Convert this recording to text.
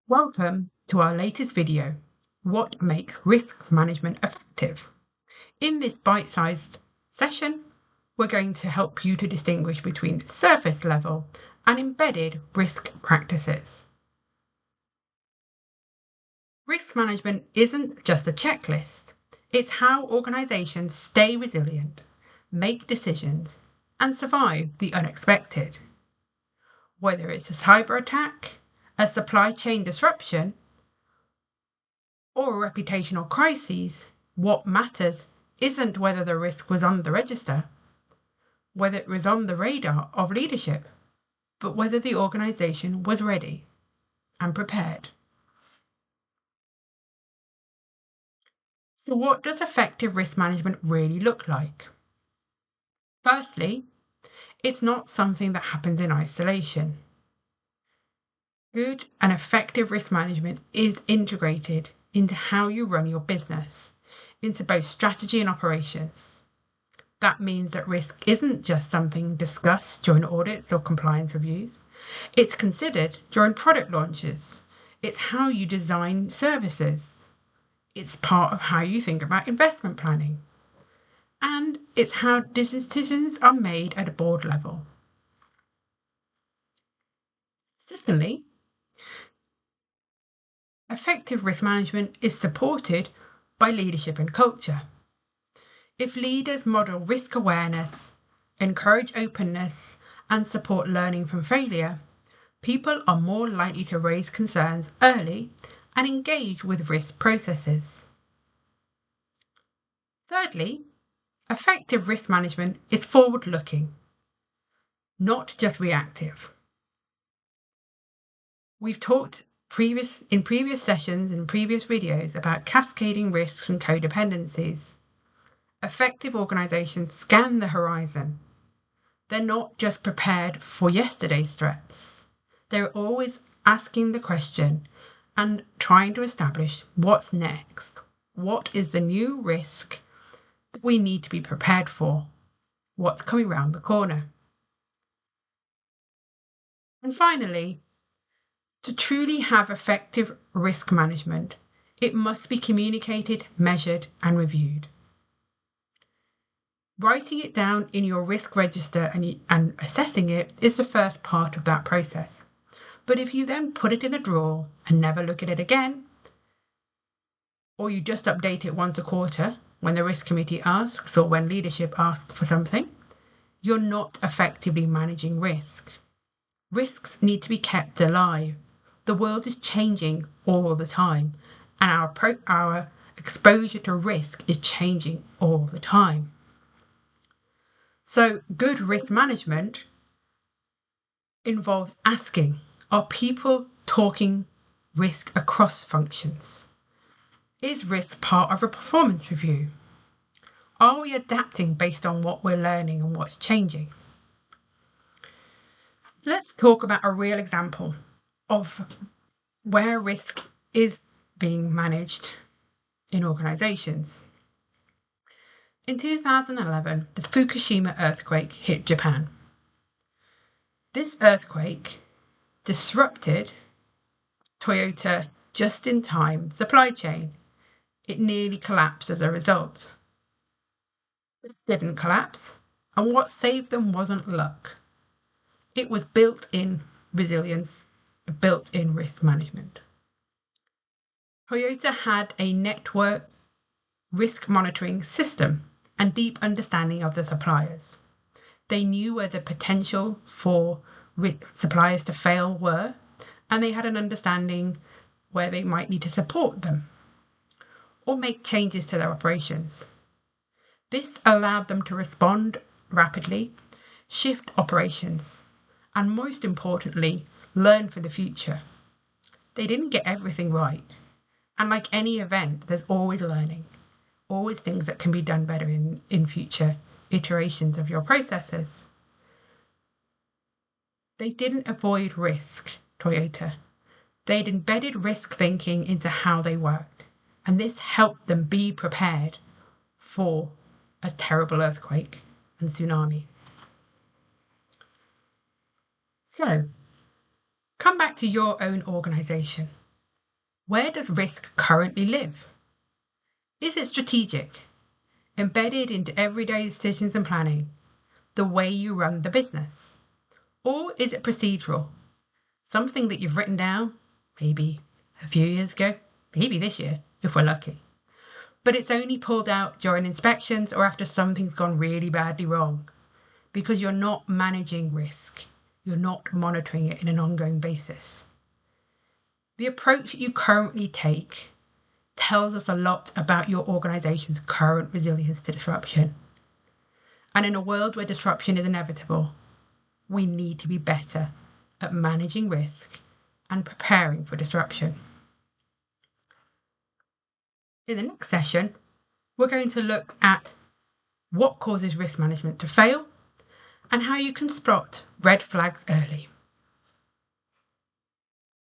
Welcome to our latest video, What Makes Risk Management Effective? In this bite-sized session, we're going to help you to distinguish between surface level and embedded risk practices. Risk management isn't just a checklist, it's how organisations stay resilient, make decisions, and survive the unexpected. Whether it's a cyber attack, a supply chain disruption, or a reputational crisis, what matters isn't whether the risk was on the register, whether it was on the radar of leadership, but whether the organisation was ready and prepared. So what does effective risk management really look like? Firstly, it's not something that happens in isolation. Good and effective risk management is integrated into how you run your business, into both strategy and operations. That means that risk isn't just something discussed during audits or compliance reviews. It's considered during product launches. It's how you design services. It's part of how you think about investment planning. And it's how decisions are made at a board level. Secondly, effective risk management is supported by leadership and culture. If leaders model risk awareness, encourage openness, and support learning from failure, people are more likely to raise concerns early and engage with risk processes. Thirdly, effective risk management is forward-looking, not just reactive. We've talked in previous sessions and previous videos about cascading risks and codependencies. Effective organisations scan the horizon. They're not just prepared for yesterday's threats. They're always asking the question and trying to establish what's next. What is the new risk that we need to be prepared for? What's coming round the corner? And finally, to truly have effective risk management, it must be communicated, measured, and reviewed. Writing it down in your risk register and assessing it is the first part of that process. But if you then put it in a drawer and never look at it again, or you just update it once a quarter when the risk committee asks or when leadership asks for something, you're not effectively managing risk. Risks need to be kept alive. The world is changing all the time, and our exposure to risk is changing all the time. So good risk management involves asking, are people talking risk across functions? Is risk part of a performance review? Are we adapting based on what we're learning and what's changing? Let's talk about a real example of where risk is being managed in organisations. In 2011, the Fukushima earthquake hit Japan. This earthquake disrupted Toyota just-in-time supply chain. It nearly collapsed as a result. It didn't collapse, and what saved them wasn't luck. It was built-in resilience, built-in risk management. Toyota had a network risk monitoring system and deep understanding of the suppliers. They knew where the potential for suppliers to fail were, and they had an understanding where they might need to support them or make changes to their operations. This allowed them to respond rapidly, shift operations, and most importantly, learn for the future. They didn't get everything right, and like any event, there's always learning. Always things that can be done better in future iterations of your processes. They didn't avoid risk, Toyota. They'd embedded risk thinking into how they worked, and this helped them be prepared for a terrible earthquake and tsunami. So, come back to your own organisation. Where does risk currently live? Is it strategic, embedded into everyday decisions and planning, the way you run the business? Or is it procedural, something that you've written down, maybe a few years ago, maybe this year, if we're lucky, but it's only pulled out during inspections or after something's gone really badly wrong, because you're not managing risk, you're not monitoring it in an ongoing basis. The approach you currently take tells us a lot about your organisation's current resilience to disruption. And in a world where disruption is inevitable, we need to be better at managing risk and preparing for disruption. In the next session, we're going to look at what causes risk management to fail and how you can spot red flags early.